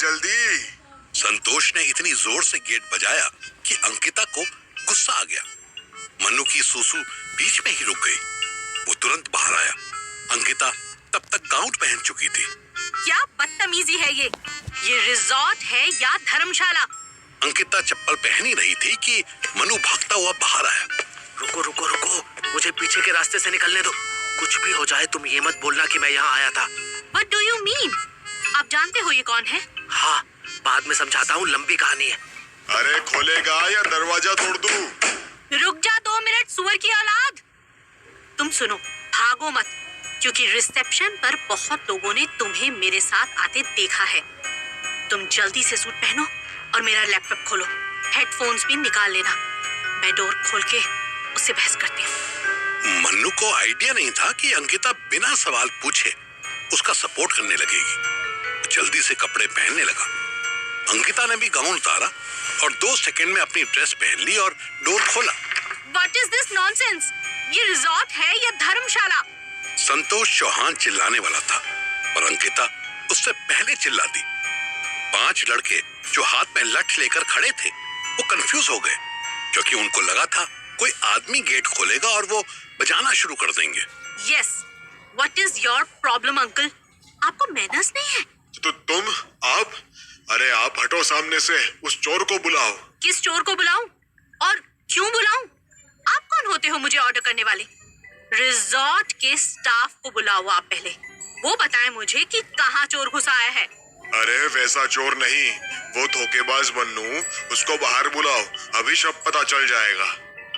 जल्दी। संतोष ने इतनी जोर से गेट बजाया कि अंकिता को गुस्सा आ गया। मन्नू की सुसु बीच में ही रुक गई। वो तुरंत बाहर आया। अंकिता तब तक गाउन पहन चुकी थी। क्या बदतमीजी है ये रिजॉर्ट है या धर्मशाला? अंकिता चप्पल पहन ही रही थी कि मन्नू भागता हुआ बाहर आया। रुको रुको रुको, मुझे पीछे के रास्ते से निकलने दो। कुछ भी हो जाए तुम ये मत बोलना कि मैं यहाँ आया था। What do you mean? आप जानते हो ये कौन है? हाँ, बाद में समझाता हूँ, लंबी कहानी है। अरे खोलेगा या दरवाजा तोड़ दूं? रुक जा 2 मिनट सुअर की औलाद। तुम सुनो, भागो मत, क्योंकि रिसेप्शन पर बहुत लोगों ने तुम्हें मेरे साथ आते देखा है। तुम जल्दी से सूट पहनो और मेरा लैपटॉप खोलो। हेडफोन्स भी निकाल लेना। मैं डोर खोल के उससे बहस करती हूँ। मन्नू को आइडिया नहीं था कि अंकिता बिना सवाल पूछे उसका सपोर्ट करने लगेगी। जल्दी से कपड़े पहनने लगा। अंकिता ने भी गाउन उतारा और 2 सेकंड में अपनी ड्रेस पहन ली और डोर खोला। What is this nonsense? ये रिजॉर्ट है या धर्मशाला? संतोष चौहान चिल्लाने वाला था, पर अंकिता उससे पहले चिल्ला दी। 5 लड़के जो हाथ में लठ लेकर खड़े थे, वो कंफ्यूज हो गए, क्योंकि उनको लगा था कोई आदमी गेट खोलेगा और वो बजाना शुरू कर देंगे। Yes. What is your problem, uncle? आपको मैनर्स नहीं है? तो तुम आप? अरे आप हटो सामने से। उस चोर को बुलाओ। किस चोर को बुलाऊं? और क्यों बुलाऊं? आप कौन होते हो मुझे ऑर्डर करने वाले? रिजॉर्ट के स्टाफ को बुलाओ आप पहले। वो बताएं मुझे कि कहाँ चोर घुसा आया है। अरे वैसा चोर नहीं, वो धोखेबाज मन्नू। उसको बाहर बुलाओ, अभी सब पता चल जाएगा।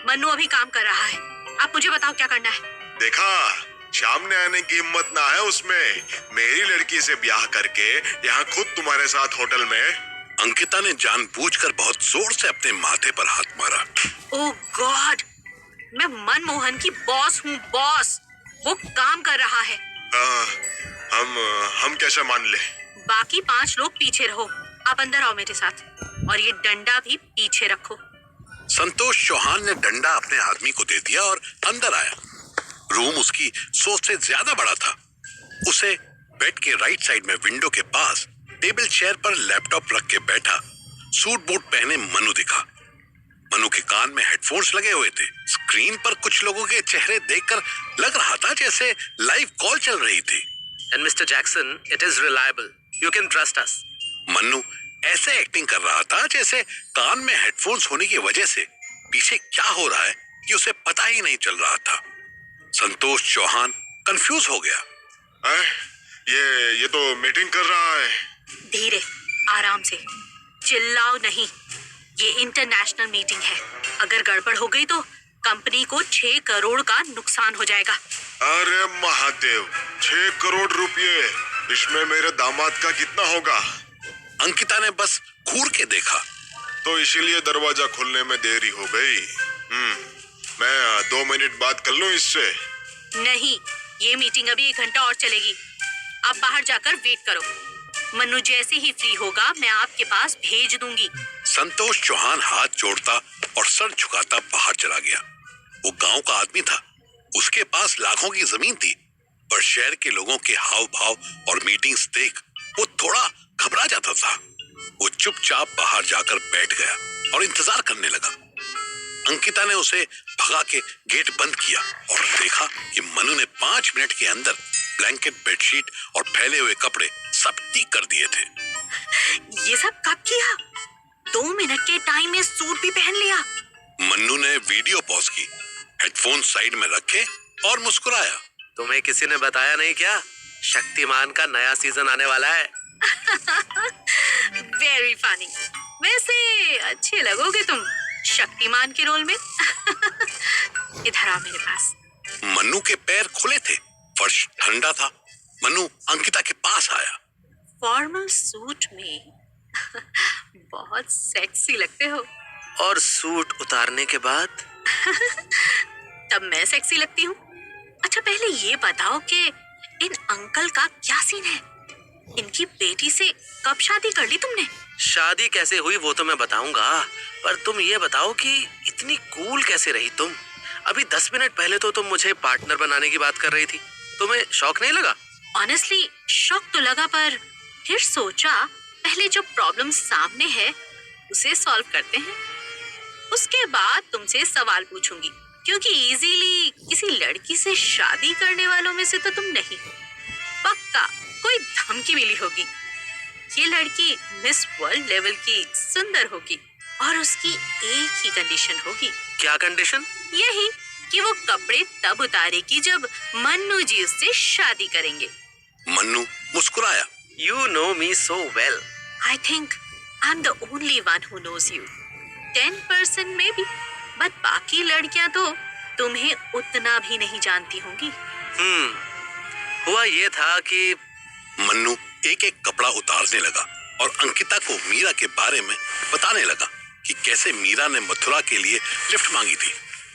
मन्नू अभी काम कर रहा है। आप मुझे बताओ क्या करना है। देखा, सामने आने की हिम्मत ना है उसमें। मेरी लड़की से ब्याह करके यहाँ खुद तुम्हारे साथ होटल में। अंकिता ने जानबूझकर बहुत जोर से अपने माथे पर हाथ मारा। ओह गॉड, मैं मनमोहन की बॉस हूँ, बॉस। वो काम कर रहा है। हम कैसे मान ले? बाकी 5 लोग पीछे रहो। आप अंदर आओ मेरे साथ, और ये डंडा भी पीछे रखो। संतोष चौहान ने डंडा अपने आदमी को दे दिया और अंदर आया। रूम उसकी सोच से ज्यादा बड़ा था। उसे बेड के राइट साइड में विंडो के पास टेबल चेयर पर लैपटॉप रख के बैठा सूट बूट पहने मनु दिखा। मनु के कान में हेडफोन्स लगे हुए थे। स्क्रीन पर कुछ लोगों के चेहरे देखकर लग रहा था जैसे लाइव कॉल चल रही थी। And Mr. Jackson, it is reliable. You can trust us. Mannu ऐसे एक्टिंग कर रहा था जैसे कान में हेडफोन्स होने की वजह से पीछे क्या हो रहा है कि उसे पता ही नहीं चल रहा था। संतोष चौहान कंफ्यूज हो गया। ये तो मीटिंग कर रहा है। धीरे, आराम से, चिल्लाओ नहीं। ये इंटरनेशनल मीटिंग है। अगर गड़बड़ हो गई तो कंपनी को 6 करोड़ का नुकसान हो जाएगा। अरे महादेव, 6 करोड़ रुपए, इसमें मेरे दामाद का कितना होगा? अंकिता ने बस घूर के देखा। तो इसीलिए दरवाजा खोलने में देरी हो गई। मैं 2 मिनट बात कर लूं इससे? नहीं, ये मीटिंग अभी 1 घंटा और चलेगी। आप बाहर जाकर वेट करो। मन्नू जैसे ही फ्री होगा मैं आपके पास भेज दूंगी। संतोष चौहान हाथ जोड़ता और सर झुकाता बाहर चला गया। वो गांव का आदमी था। उसके पास लाखों की जमीन थी, पर शहर के लोगों के हाव भाव और मीटिंग्स देख वो थोड़ा घबरा जाता था। वो चुपचाप बाहर जाकर बैठ गया और इंतजार करने लगा। अंकिता ने उसे भगा के गेट बंद किया और देखा कि मनु ने 5 मिनट के अंदर ब्लैंकेट, बेडशीट और फैले हुए कपड़े सब ठीक कर दिए थे। ये सब कब किया? 2 मिनट के टाइम में सूट भी पहन लिया। मन्नू ने वीडियो पॉज की, हेडफोन साइड में रखे और मुस्कुराया। तुम्हें किसी ने बताया नहीं क्या? शक्तिमान का नया सीजन आने वाला है। Very funny. वैसे अच्छे लगोगे तुम शक्तिमान के रोल में। इधर आ मेरे पास। मन्नू के पैर खुले थे, फर्श ठंडा था। मन्नू अंकिता के पास आया। फॉर्मल सूट में बहुत सेक्सी लगते हो। और सूट उतारने के बाद? तब मैं सेक्सी लगती हूँ। अच्छा पहले ये बताओ कि इन अंकल का क्या सीन है? इनकी बेटी से कब शादी कर ली तुमने? शादी कैसे हुई वो तो मैं बताऊंगा, पर तुम ये बताओ कि इतनी कूल कैसे रही तुम? अभी 10 मिनट पहले तो तुम मुझे पार्टनर बनाने की बात कर रही थी। तुम्हें शौक नहीं लगा? ऑनेस्टली शौक तो लगा, पर फिर सोचा पहले जो प्रॉब्लम सामने है उसे सॉल्व करते हैं, उसके बाद तुमसे सवाल पूछूंगी, क्योंकि इजीली किसी लड़की से शादी करने वालों में से तो तुम नहीं। पक्का कोई धमकी मिली होगी। ये लड़की मिस वर्ल्ड लेवल की सुंदर होगी और उसकी एक ही कंडीशन होगी। क्या कंडीशन? यही कि वो कपड़े तब उतारेगी जब मन्नू जी उससे शादी करेंगे। मन्नू मुस्कुराया। You know me so well. I think I'm the only one who knows you. 10% maybe, but बाकी लड़कियां तो तुम्हें उतना भी नहीं जानती होंगी। हुआ ये था कि मन्नू एक एक कपड़ा उतारने लगा और अंकिता को मीरा के बारे में बताने लगा कि कैसे मीरा ने मथुरा के लिए लिफ्ट मांगी थी,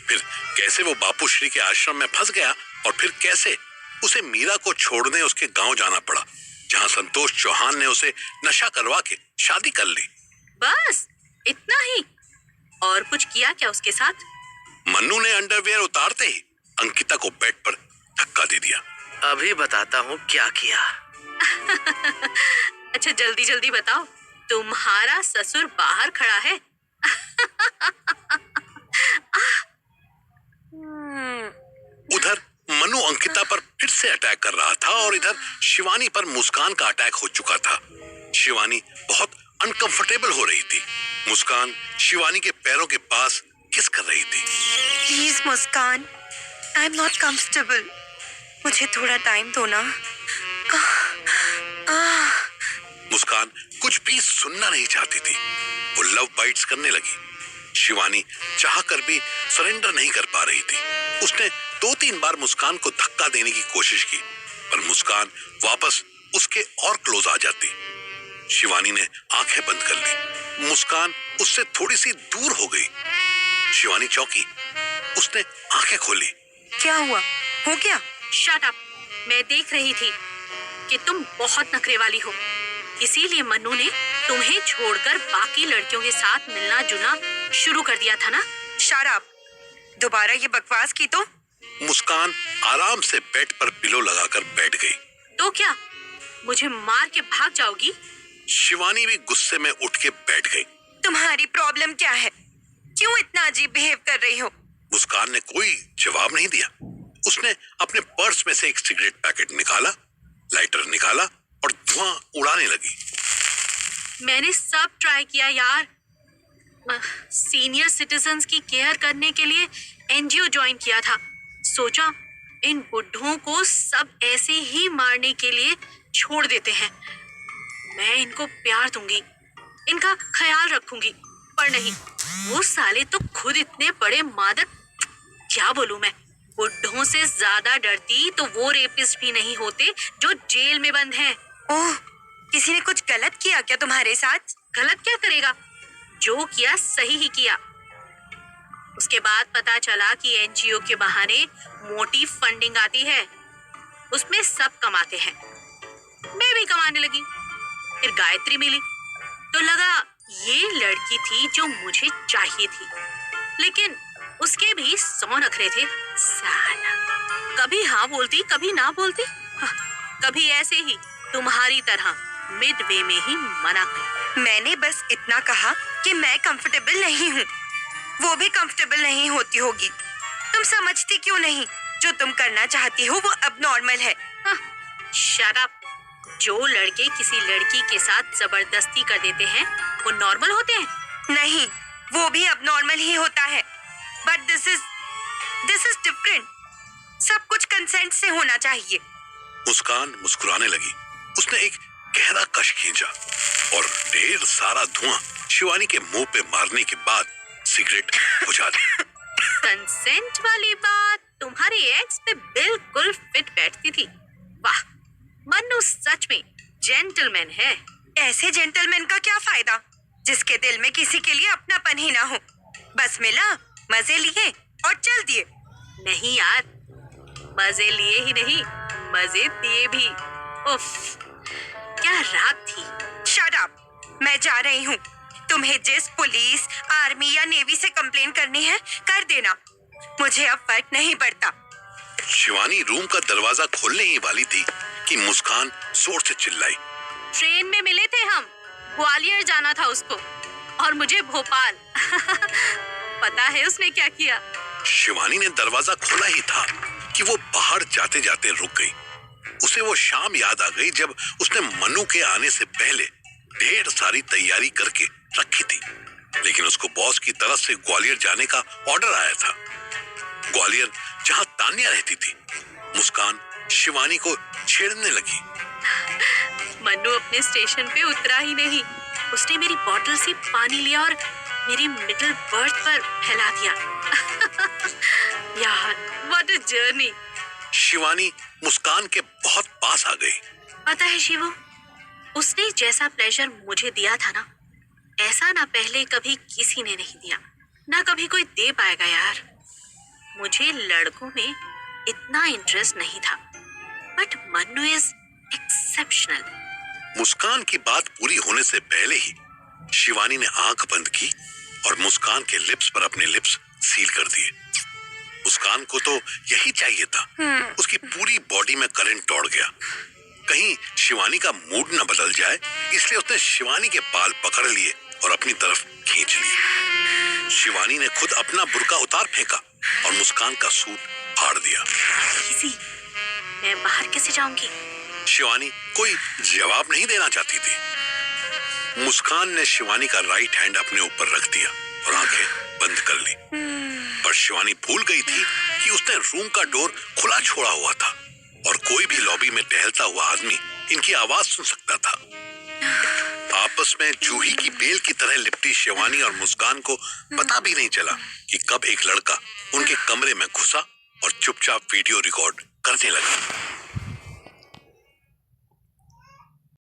फिर कैसे वो बापूश्री के आश्रम में फंस गया और फिर कैसे उसे मीरा को छोड़ने उसके गांव जाना पड़ा, जहां संतोष चौहान ने उसे नशा करवा के शादी कर ली। बस इतना ही? और कुछ किया क्या उसके साथ? मन्नू ने अंडरवियर उतारते ही अंकिता को बेड पर धक्का दे दिया। अभी बताता हूँ क्या किया। अच्छा जल्दी जल्दी बताओ, तुम्हारा ससुर बाहर खड़ा है। उधर मनु अंकिता पर फिर से अटैक कर रहा था और इधर शिवानी पर मुस्कान का अटैक हो चुका था। शिवानी बहुत अनकंफर्टेबल हो रही थी। मुस्कान शिवानी के पैरों के पास किस कर रही थी। Please Muskan, I am not comfortable, मुझे थोड़ा टाइम दो ना। मुस्कान कुछ भी सुनना नहीं चाहती थी। वो लव बाइट्स करने लगी। शिवानी चाहकर भी सरेंडर नहीं कर पा रही थी। उसने 2-3 बार मुस्कान को धक्का देने की कोशिश की, पर मुस्कान वापस उसके और क्लोज आ जाती। शिवानी ने आंखें बंद कर ली। मुस्कान उससे थोड़ी सी दूर हो गई। शिवानी चौंकी। उसने आंखें खोली। क्या हुआ? हो गया? Shut up. मैं देख रही थी कि तुम बहुत नखरे वाली हो, इसीलिए मन्नू ने तुम्हें छोड़कर बाकी लड़कियों के साथ मिलना जुलना शुरू कर दिया था ना। Shut up. दोबारा ये बकवास की तो? मुस्कान आराम से बेड पर पिलो लगाकर बैठ गई। तो क्या मुझे मार के भाग जाओगी? शिवानी भी गुस्से में उठ के बैठ गई। तुम्हारी प्रॉब्लम क्या है? क्यों इतना अजीब बिहेव कर रही हो? मुस्कान ने कोई जवाब नहीं दिया। उसने अपने पर्स में से एक सिगरेट पैकेट निकाला, लाइटर निकाला और धुआं उड़ाने लगी। मैंने सब ट्राई किया यार। सीनियर सिटीजन्स की केयर करने के लिए एनजीओ ज्वाइन किया था। सोचा इन बुड्ढों को सब ऐसे ही मारने के लिए छोड़ देते हैं। मैं इनको प्यार दूंगी, इनका ख्याल रखूंगी, पर नहीं, वो साले तो खुद इतने बड़े मादक। क्या बोलूं मैं, बुड्ढों से ज्यादा डरती तो वो रेपिस्ट भी नहीं होते जो जेल में बंद हैं। ओह, किसी ने कुछ गलत किया क्या तुम्हारे साथ? गलत क्या करेगा, जो किया सही ही किया। उसके बाद पता चला कि एनजीओ के बहाने मोटी फंडिंग आती है, उसमें सब कमाते हैं। मैं भी कमाने लगी। फिर गायत्री मिली तो लगा ये लड़की थी जो मुझे चाहिए थी, लेकिन उसके भी 100 नखरे थे साला। कभी हाँ बोलती कभी ना बोलती, कभी ऐसे ही तुम्हारी तरह मिड वे में ही मना कर। मैंने बस इतना कहा कि मैं कंफर्टेबल नहीं हूँ, वो भी कंफर्टेबल नहीं होती होगी। तुम समझती क्यों नहीं? जो तुम करना चाहती हो वो अब नॉर्मल है। Shut up. जो लड़के किसी लड़की के साथ जबरदस्ती कर देते हैं वो नॉर्मल होते हैं? नहीं, वो भी अब नॉर्मल ही होता है। But this is different. सब कुछ कंसेंट से होना चाहिए। मुस्कान मुस्कुराने लगी। उसने एक गहरा कश खींचा और ढेर सारा धुआं शिवानी के मुंह पे मारने के बाद सिगरेट बुझा दी। कंसेंट वाली बात तुम्हारे एक्स पे बिल्कुल फिट बैठती थी। वाह, मन्नू सच में जेंटलमैन है। ऐसे जेंटलमैन का क्या फायदा जिसके दिल में किसी के लिए अपनापन ही ना हो। बस मिला, मजे लिए और चल दिए। नहीं यार, मजे लिए ही नहीं, मजे दिए भी। उफ, क्या रात थी। Shut up. मैं जा रही हूँ। तुम्हें जिस पुलिस, आर्मी या नेवी से कंप्लेन करनी है कर देना, मुझे अब फर्क नहीं पड़ता। शिवानी रूम का दरवाजा खोलने ही वाली थी कि मुस्कान जोर से चिल्लाई। ट्रेन में मिले थे हम, ग्वालियर जाना था उसको और मुझे भोपाल। पता है उसने क्या किया? शिवानी ने दरवाजा खोला ही था कि वो बाहर जाते जाते रुक गई। उसे वो शाम याद आ गई जब उसने मनु के आने से पहले ढेर सारी तैयारी करके रखी थी, लेकिन उसको बॉस की तरफ से ग्वालियर जाने का ऑर्डर आया था। ग्वालियर जहां तान्या रहती थी। मुस्कान शिवानी को छेड़ने लगी। मन्नू अपने स्टेशन पे उतरा ही नहीं, उसने मेरी बोतल से पानी लिया और मेरी मिडिल बर्थ पर फैला दिया। यार, व्हाट अ जर्नी। शिवानी मुस्कान के बहुत पास आ गई। पता है शिवू, उसने जैसा प्लेजर मुझे दिया था ना, ऐसा ना पहले कभी किसी ने नहीं दिया, ना कभी कोई दे पाएगा यार। मुझे लड़कों में इतना इंटरेस्ट नहीं था, बट मन्नू इज एक्सेप्शनल। मुस्कान की बात पूरी होने से पहले ही शिवानी ने आंख बंद की और मुस्कान के लिप्स पर अपने लिप्स सील कर दिए। मुस्कान को तो यही चाहिए था। उसकी पूरी बॉडी में करंट दौड़ गया। कहीं शिवानी का मूड न बदल जाए, इसलिए उसने शिवानी के बाल पकड़ लिए और अपनी तरफ खींच लिए। शिवानी ने खुद अपना बुर्का उतार फेंका और मुस्कान का सूट फाड़ दिया। इसी, मैं बाहर कैसे जाऊंगी? शिवानी कोई जवाब नहीं देना चाहती थी। मुस्कान ने शिवानी का राइट हैंड अपने ऊपर रख दिया और आंखें बंद कर ली। पर शिवानी भूल गई थी कि उसने रूम का डोर खुला छोड़ा हुआ था और कोई भी लॉबी में टहलता हुआ आदमी इनकी आवाज सुन सकता था। आपस में जूही की बेल की तरह लिपटी शिवानी और मुस्कान को पता भी नहीं चला कि कब एक लड़का उनके कमरे में घुसा और चुपचाप वीडियो रिकॉर्ड करने लगा।